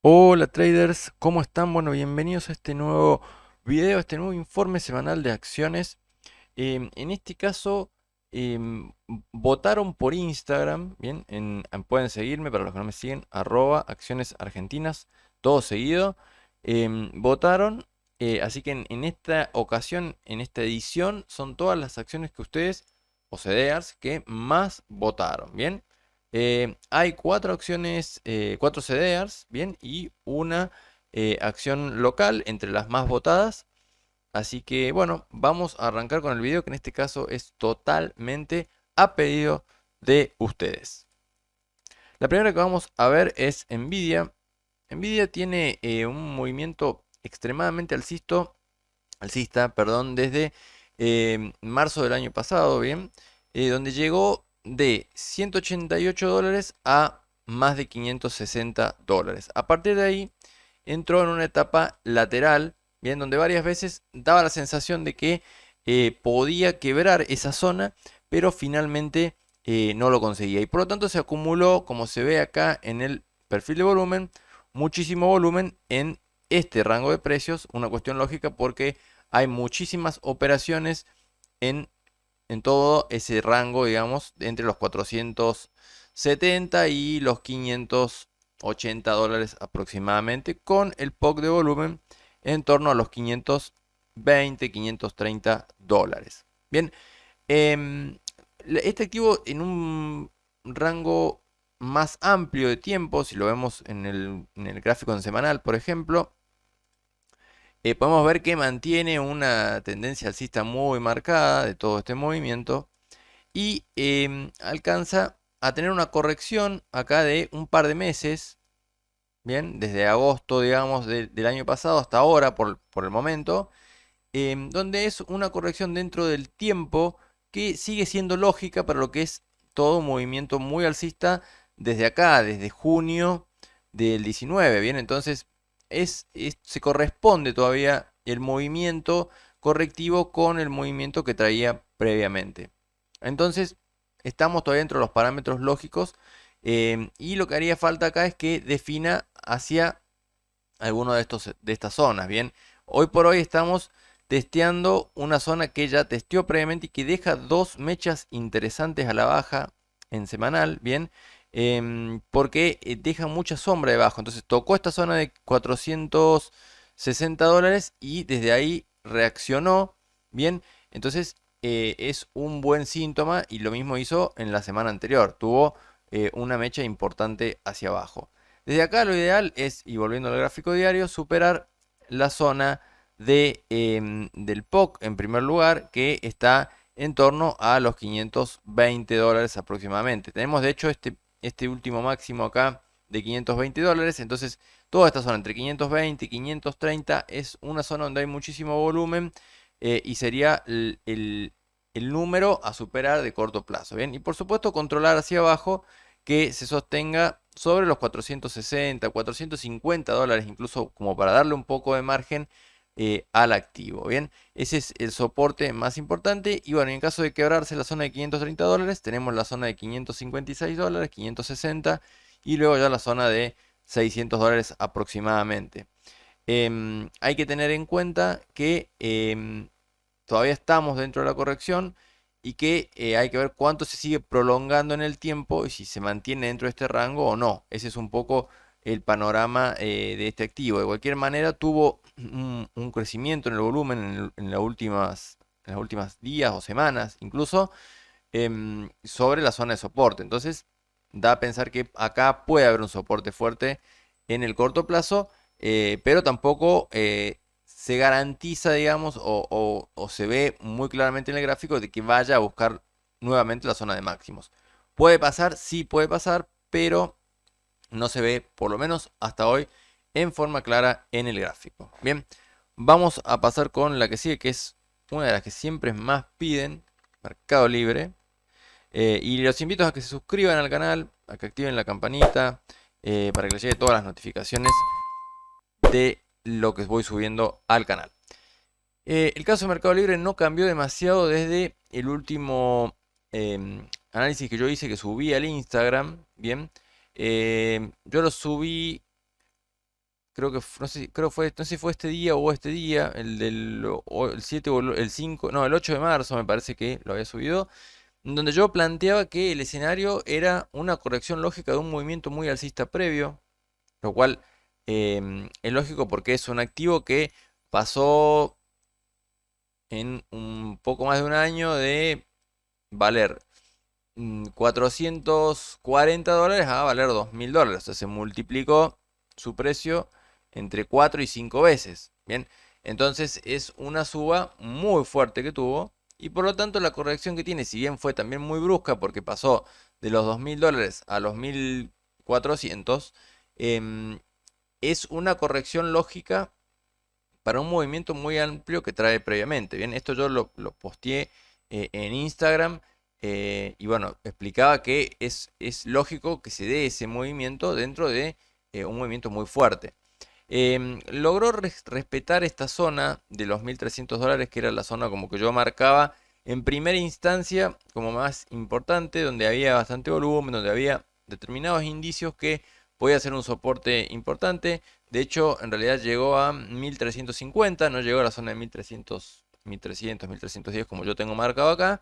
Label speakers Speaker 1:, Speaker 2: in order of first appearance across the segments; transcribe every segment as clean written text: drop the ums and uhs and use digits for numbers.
Speaker 1: Hola traders, ¿cómo están? Bueno, bienvenidos a este nuevo video, a este nuevo informe semanal de acciones. En este caso, votaron por Instagram, bien, pueden seguirme para los que no me siguen, @acciones argentinas, todo seguido. Votaron, así que en esta ocasión, en esta edición, son todas las acciones que ustedes, o CDRs, que más votaron, bien. Hay cuatro acciones, cuatro CDRs, bien, y una acción local entre las más votadas. Así que bueno, vamos a arrancar con el video que en este caso es totalmente a pedido de ustedes. La primera que vamos a ver es Nvidia. Nvidia tiene un movimiento extremadamente alcista, perdón, desde marzo del año pasado, bien, donde llegó de $188 a más de $560. A partir de ahí entró en una etapa lateral, bien, donde varias veces daba la sensación de que podía quebrar esa zona, pero finalmente no lo conseguía. Y por lo tanto se acumuló, como se ve acá en el perfil de volumen, muchísimo volumen en este rango de precios. Una cuestión lógica porque hay muchísimas operaciones en, en todo ese rango, digamos, entre los 470 y los $580 aproximadamente, con el POC de volumen en torno a los 520, $530. Bien, este activo en un rango más amplio de tiempo, si lo vemos en el gráfico en semanal, por ejemplo, podemos ver que mantiene una tendencia alcista muy marcada de todo este movimiento y alcanza a tener una corrección acá de un par de meses, bien, desde agosto, digamos, del año pasado hasta ahora, por el momento, donde es una corrección dentro del tiempo que sigue siendo lógica para lo que es todo un movimiento muy alcista desde acá, desde junio del 19, bien, entonces se corresponde todavía el movimiento correctivo con el movimiento que traía previamente. Entonces, estamos todavía dentro de los parámetros lógicos, y lo que haría falta acá es que defina hacia alguno de estas zonas, bien. Hoy por hoy estamos testeando una zona que ya testeó previamente y que deja dos mechas interesantes a la baja en semanal, bien, porque deja mucha sombra debajo. Entonces tocó esta zona de $460 y desde ahí reaccionó, bien. Entonces es un buen síntoma y lo mismo hizo en la semana anterior. Tuvo una mecha importante hacia abajo. Desde acá lo ideal es, y volviendo al gráfico diario, superar la zona del POC en primer lugar, que está en torno a los $520 aproximadamente. Tenemos de hecho este último máximo acá de $520, entonces toda esta zona entre 520 y 530 es una zona donde hay muchísimo volumen, y sería el número a superar de corto plazo. Bien, y por supuesto controlar hacia abajo que se sostenga sobre los 460, $450, incluso como para darle un poco de margen al activo. Bien, ese es el soporte más importante. Y bueno, en caso de quebrarse la zona de $530, tenemos la zona de $556, 560 y luego ya la zona de $600 aproximadamente. Hay que tener en cuenta que todavía estamos dentro de la corrección y que hay que ver cuánto se sigue prolongando en el tiempo y si se mantiene dentro de este rango o no. Ese es un poco el panorama de este activo. De cualquier manera, tuvo un crecimiento en el volumen en las últimas días o semanas, incluso sobre la zona de soporte. Entonces, da a pensar que acá puede haber un soporte fuerte en el corto plazo, pero tampoco se garantiza, digamos, o se ve muy claramente en el gráfico de que vaya a buscar nuevamente la zona de máximos. Puede pasar, sí puede pasar, pero no se ve, por lo menos hasta hoy, en forma clara en el gráfico. Bien, vamos a pasar con la que sigue, que es una de las que siempre más piden, Mercado Libre. Y los invito a que se suscriban al canal, a que activen la campanita, para que les llegue todas las notificaciones de lo que voy subiendo al canal. El caso de Mercado Libre no cambió demasiado desde el último análisis que yo hice, que subí al Instagram. Bien, yo lo subí no sé, no sé si fue este día o este día, el 7 o el 5, no, el 8 de marzo me parece que lo había subido, donde yo planteaba que el escenario era una corrección lógica de un movimiento muy alcista previo, lo cual es lógico porque es un activo que pasó en un poco más de un año de valer $440 a valer $2000. O sea, se multiplicó su precio entre 4 y 5 veces. Bien, entonces es una suba muy fuerte que tuvo. Y por lo tanto la corrección que tiene, si bien fue también muy brusca porque pasó de los $2000 a los 1400, em, es una corrección lógica para un movimiento muy amplio que trae previamente. Bien, esto yo lo posteé en Instagram y bueno, explicaba que es lógico que se dé ese movimiento dentro de un movimiento muy fuerte. Logró respetar esta zona de los $1300, que era la zona como que yo marcaba en primera instancia como más importante, donde había bastante volumen, donde había determinados indicios que podía ser un soporte importante. De hecho, en realidad llegó a 1350, no llegó a la zona de 1300, 1300, 1310 como yo tengo marcado acá,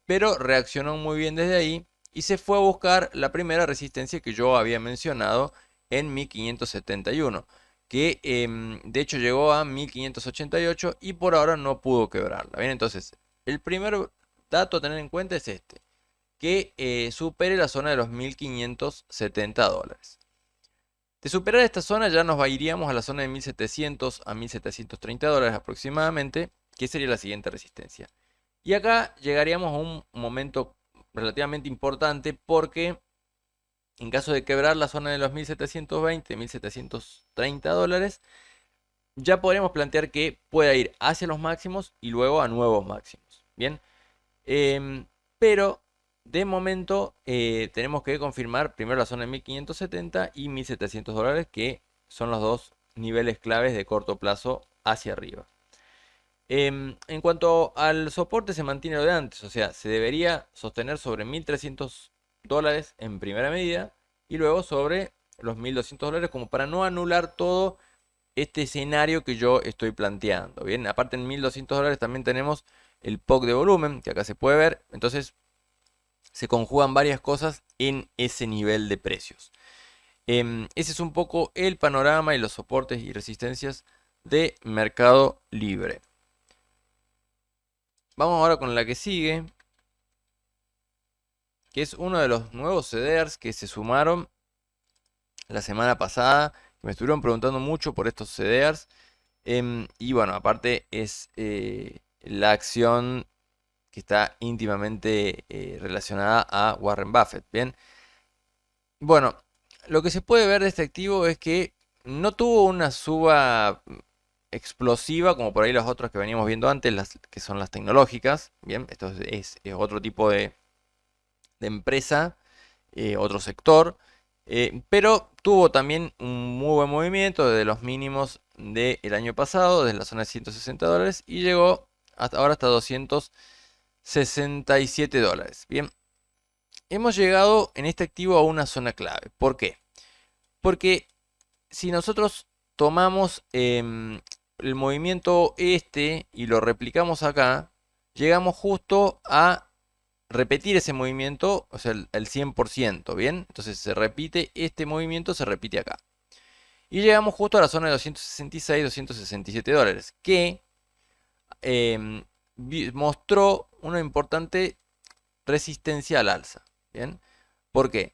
Speaker 1: pero reaccionó muy bien desde ahí y se fue a buscar la primera resistencia que yo había mencionado en 1571, que de hecho llegó a 1588 y por ahora no pudo quebrarla. Bien, entonces, el primer dato a tener en cuenta es este, que supere la zona de los $1570. De superar esta zona ya iríamos a la zona de 1700 a $1730 aproximadamente, que sería la siguiente resistencia. Y acá llegaríamos a un momento relativamente importante porque en caso de quebrar la zona de los 1720, $1730, ya podríamos plantear que pueda ir hacia los máximos y luego a nuevos máximos. Bien, pero de momento tenemos que confirmar primero la zona de 1570 y $1700, que son los dos niveles claves de corto plazo hacia arriba. En cuanto al soporte, se mantiene lo de antes, o sea, se debería sostener sobre $1300 en primera medida y luego sobre los $1200 como para no anular todo este escenario que yo estoy planteando. Bien, aparte en $1200 también tenemos el POC de volumen, que acá se puede ver, entonces se conjugan varias cosas en ese nivel de precios. Ese es un poco el panorama y los soportes y resistencias de Mercado Libre. Vamos ahora con la que sigue, que es uno de los nuevos CDRs que se sumaron la semana pasada. Me estuvieron preguntando mucho por estos CDRs. Y bueno, aparte es la acción que está íntimamente relacionada a Warren Buffett. Bien, bueno, lo que se puede ver de este activo es que no tuvo una suba explosiva como por ahí las otras que veníamos viendo antes, las que son las tecnológicas. Bien, esto es otro tipo de empresa, otro sector, pero tuvo también un muy buen movimiento desde los mínimos del año pasado, desde la zona de $160, y llegó hasta ahora hasta $267. Bien, hemos llegado en este activo a una zona clave. ¿Por qué? Porque si nosotros tomamos el movimiento este y lo replicamos acá, llegamos justo a repetir ese movimiento, o sea, el 100%, ¿bien? Entonces se repite este movimiento, se repite acá. Y llegamos justo a la zona de 266, $267, que em, mostró una importante resistencia al alza, ¿bien? ¿Por qué?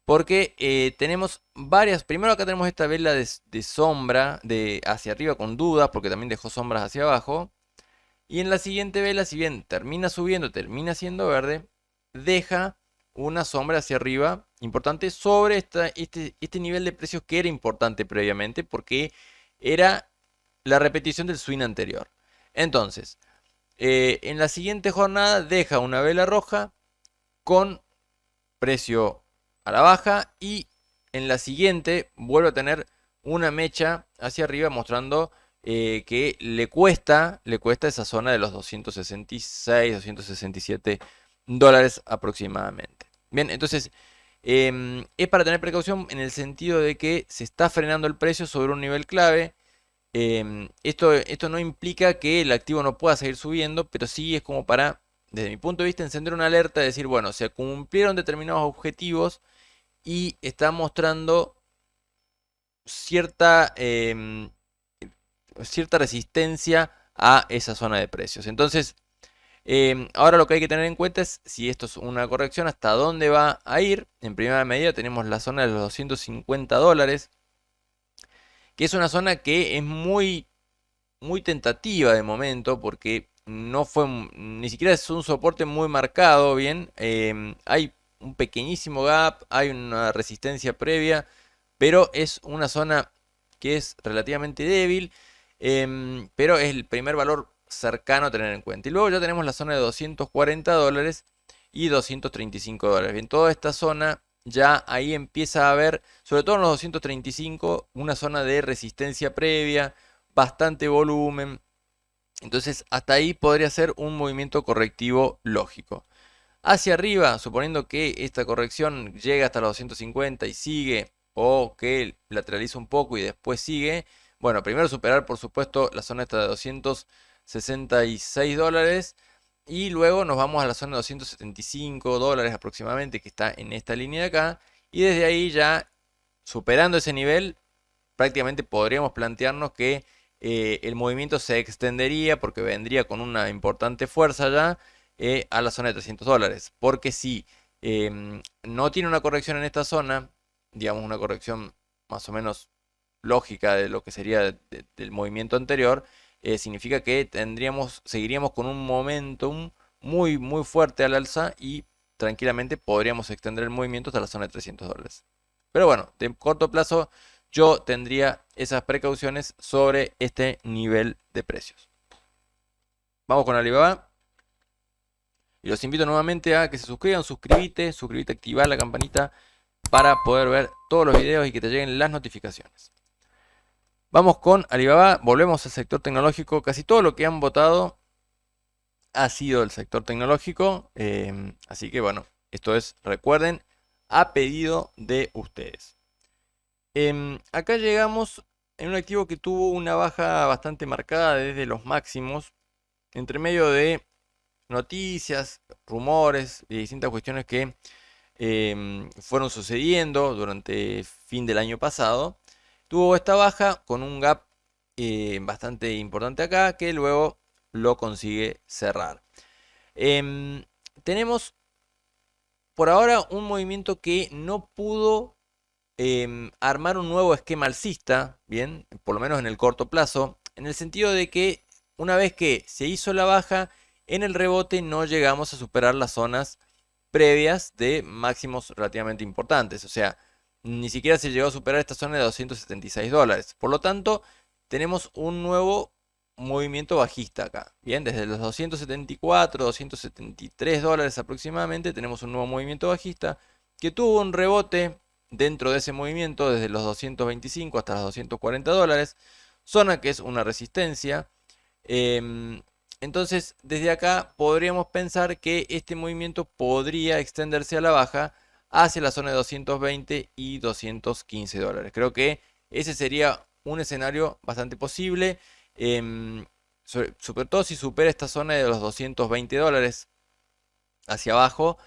Speaker 1: Porque tenemos varias, primero acá tenemos esta vela de sombra de hacia arriba con dudas, porque también dejó sombras hacia abajo. Y en la siguiente vela, si bien termina subiendo, termina siendo verde, deja una sombra hacia arriba importante sobre este nivel de precios que era importante previamente porque era la repetición del swing anterior. Entonces, en la siguiente jornada deja una vela roja con precio a la baja y en la siguiente vuelve a tener una mecha hacia arriba mostrando que le cuesta esa zona de los 266, $267 aproximadamente. Bien, entonces Es para tener precaución en el sentido de que se está frenando el precio sobre un nivel clave. Esto no implica que el activo no pueda seguir subiendo, pero sí es como para, desde mi punto de vista, encender una alerta, decir, bueno, se cumplieron determinados objetivos y está mostrando cierta, cierta resistencia a esa zona de precios. Entonces, ahora lo que hay que tener en cuenta es si esto es una corrección, hasta dónde va a ir. En primera medida tenemos la zona de los 250 dólares, que es una zona que es muy tentativa de momento, porque no fue, ni siquiera es un soporte muy marcado, bien. Hay un pequeñísimo gap, hay una resistencia previa, pero es una zona que es relativamente débil, pero es el primer valor cercano a tener en cuenta. Y luego ya tenemos la zona de 240 dólares y 235 dólares. Bien, toda esta zona ya ahí empieza a haber, sobre todo en los 235, una zona de resistencia previa, bastante volumen. Entonces hasta ahí podría ser un movimiento correctivo lógico. Hacia arriba, suponiendo que esta corrección llega hasta los 250 y sigue, o que lateraliza un poco y después sigue, bueno, primero superar por supuesto la zona esta de 266 dólares y luego nos vamos a la zona de 275 dólares aproximadamente que está en esta línea de acá y desde ahí ya superando ese nivel prácticamente podríamos plantearnos que el movimiento se extendería porque vendría con una importante fuerza ya a la zona de 300 dólares. Porque si no tiene una corrección en esta zona, digamos una corrección más o menos lógica de lo que sería del movimiento anterior, significa que seguiríamos con un momentum muy fuerte al alza y tranquilamente podríamos extender el movimiento hasta la zona de 300 dólares. Pero bueno, de corto plazo yo tendría esas precauciones sobre este nivel de precios. Vamos con Alibaba. Y los invito nuevamente a que se suscriban, suscríbete, activar la campanita para poder ver todos los videos y que te lleguen las notificaciones. Vamos con Alibaba, volvemos al sector tecnológico. Casi todo lo que han votado ha sido el sector tecnológico. Así que bueno, esto es, recuerden, a pedido de ustedes. Acá llegamos en un activo que tuvo una baja bastante marcada desde los máximos, entre medio de noticias, rumores y distintas cuestiones que fueron sucediendo durante fin del año pasado. Tuvo esta baja con un gap bastante importante acá que luego lo consigue cerrar. Tenemos por ahora un movimiento que no pudo armar un nuevo esquema alcista, bien, por lo menos en el corto plazo, en el sentido de que una vez que se hizo la baja, en el rebote no llegamos a superar las zonas previas de máximos relativamente importantes, o sea, ni siquiera se llegó a superar esta zona de 276 dólares. Por lo tanto, tenemos un nuevo movimiento bajista acá. Bien, desde los 274, 273 dólares aproximadamente, tenemos un nuevo movimiento bajista que tuvo un rebote dentro de ese movimiento desde los 225 hasta los 240 dólares, zona que es una resistencia. Entonces, desde acá podríamos pensar que este movimiento podría extenderse a la baja hacia la zona de 220 y 215 dólares. Creo que ese sería un escenario bastante posible, sobre todo si supera esta zona de los 220 dólares hacia abajo,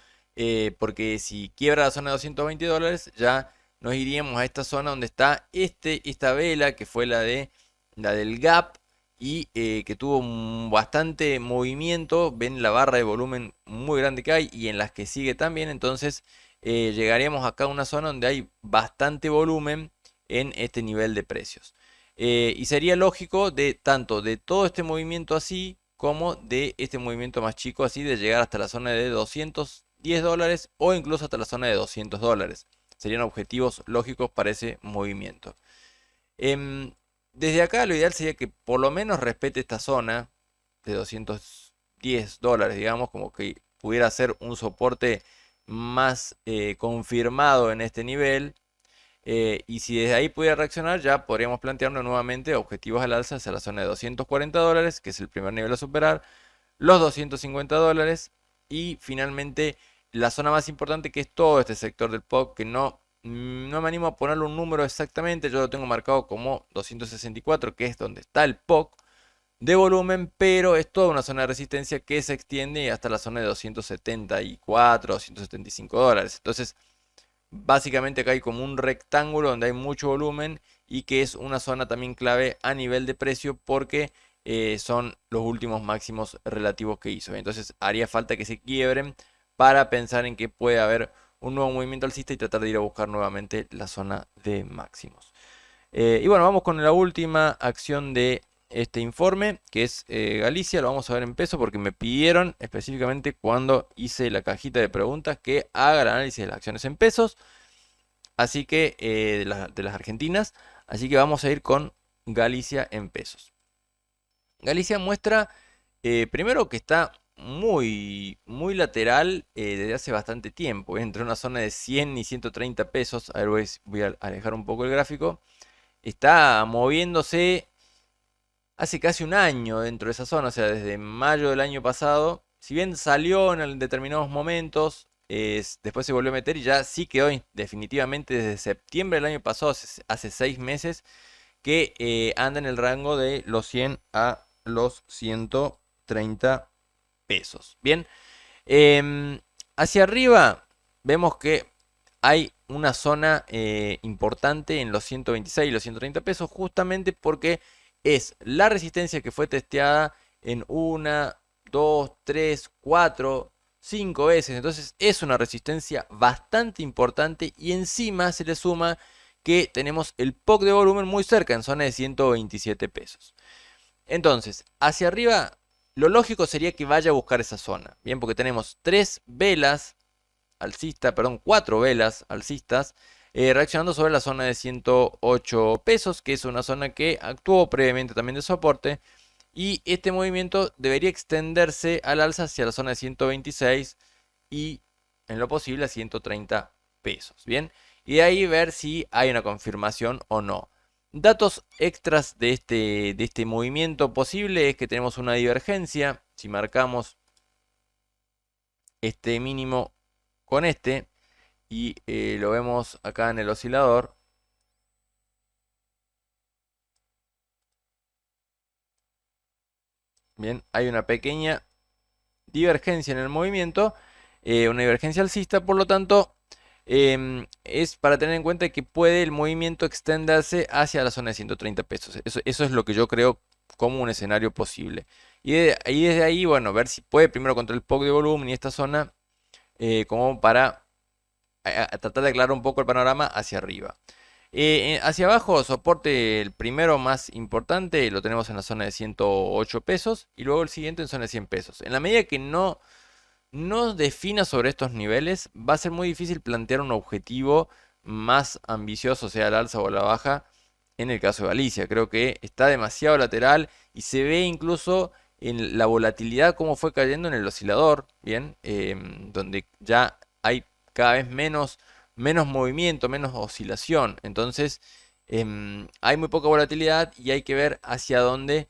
Speaker 1: porque si quiebra la zona de 220 dólares, ya nos iríamos a esta zona donde está esta vela, que fue la del gap, y que tuvo bastante movimiento. Ven la barra de volumen muy grande que hay, y en las que sigue también. Entonces llegaríamos acá a una zona donde hay bastante volumen en este nivel de precios. Y sería lógico de tanto de todo este movimiento así, como de este movimiento más chico así, de llegar hasta la zona de 210 dólares o incluso hasta la zona de 200 dólares. Serían objetivos lógicos para ese movimiento. Desde acá lo ideal sería que por lo menos respete esta zona de 210 dólares, digamos, como que pudiera ser un soporte más confirmado en este nivel. Y si desde ahí pudiera reaccionar, ya podríamos plantearnos nuevamente objetivos al alza hacia la zona de 240 dólares, que es el primer nivel a superar, los 250 dólares y finalmente la zona más importante, que es todo este sector del POC, que no me animo a ponerle un número exactamente, yo lo tengo marcado como 264, que es donde está el POC de volumen, pero es toda una zona de resistencia que se extiende hasta la zona de 274, 275 dólares. Entonces, básicamente acá hay como un rectángulo donde hay mucho volumen y que es una zona también clave a nivel de precio porque son los últimos máximos relativos que hizo. Entonces haría falta que se quiebren para pensar en que puede haber un nuevo movimiento alcista y tratar de ir a buscar nuevamente la zona de máximos. Y bueno, vamos con la última acción de este informe, que es Galicia. Lo vamos a ver en peso porque me pidieron específicamente cuando hice la cajita de preguntas que haga el análisis de las acciones en pesos, así que de las argentinas. Así que vamos a ir con Galicia en pesos. Galicia muestra primero que está muy lateral desde hace bastante tiempo, entre una zona de 100 y 130 pesos. A ver, voy a alejar un poco el gráfico. Está moviéndose hace casi un año dentro de esa zona, o sea, desde mayo del año pasado. Si bien salió en determinados momentos, después se volvió a meter y ya sí quedó definitivamente desde septiembre del año pasado, hace 6 meses, que anda en el rango de los 100 a los 130 pesos. Bien, hacia arriba vemos que hay una zona importante en los 126 y los 130 pesos, justamente porque es la resistencia que fue testeada en una, dos, tres, cuatro, 5 veces. Entonces es una resistencia bastante importante y encima se le suma que tenemos el POC de volumen muy cerca, en zona de 127 pesos. Entonces, hacia arriba, lo lógico sería que vaya a buscar esa zona. Bien, porque tenemos 4 velas alcistas reaccionando sobre la zona de 108 pesos, que es una zona que actuó previamente también de soporte. Y este movimiento debería extenderse al alza hacia la zona de 126 y en lo posible a 130 pesos. Bien, y de ahí ver si hay una confirmación o no. Datos extras de este movimiento posible es que tenemos una divergencia. Si marcamos este mínimo con este y lo vemos acá en el oscilador, bien, hay una pequeña divergencia en el movimiento, una divergencia alcista, por lo tanto es para tener en cuenta que puede el movimiento extenderse hacia la zona de 130 pesos. Eso es lo que yo creo como un escenario posible. Y desde ahí, bueno, ver si puede primero contra el POC de volumen y esta zona, como para tratar de aclarar un poco el panorama hacia arriba. Hacia abajo, soporte el primero más importante lo tenemos en la zona de 108 pesos y luego el siguiente en zona de 100 pesos. En la medida que no defina sobre estos niveles, va a ser muy difícil plantear un objetivo más ambicioso, sea al alza o a la baja, en el caso de Galicia. Creo que está demasiado lateral y se ve incluso en la volatilidad cómo fue cayendo en el oscilador, ¿bien? Donde ya hay cada vez menos movimiento, menos oscilación. Entonces, hay muy poca volatilidad y hay que ver hacia dónde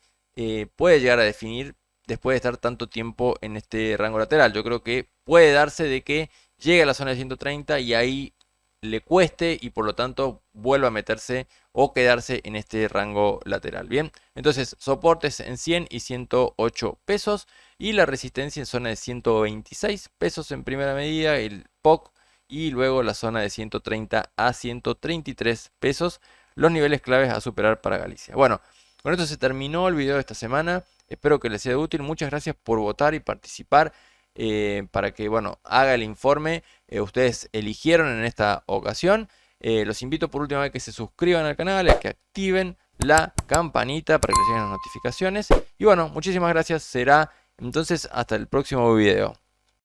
Speaker 1: puede llegar a definir después de estar tanto tiempo en este rango lateral. Yo creo que puede darse de que llegue a la zona de 130 y ahí le cueste y por lo tanto vuelva a meterse o quedarse en este rango lateral. Bien, entonces soportes en 100 y 108 pesos y la resistencia en zona de 126 pesos en primera medida, el POC, y luego la zona de 130 a 133 pesos, los niveles claves a superar para Galicia. Bueno, con esto se terminó el video de esta semana. Espero que les sea útil. Muchas gracias por votar y participar para que, bueno, haga el informe. Ustedes eligieron en esta ocasión. Los invito por última vez que se suscriban al canal, que activen la campanita para que les lleguen las notificaciones. Y bueno, muchísimas gracias. Será entonces hasta el próximo video.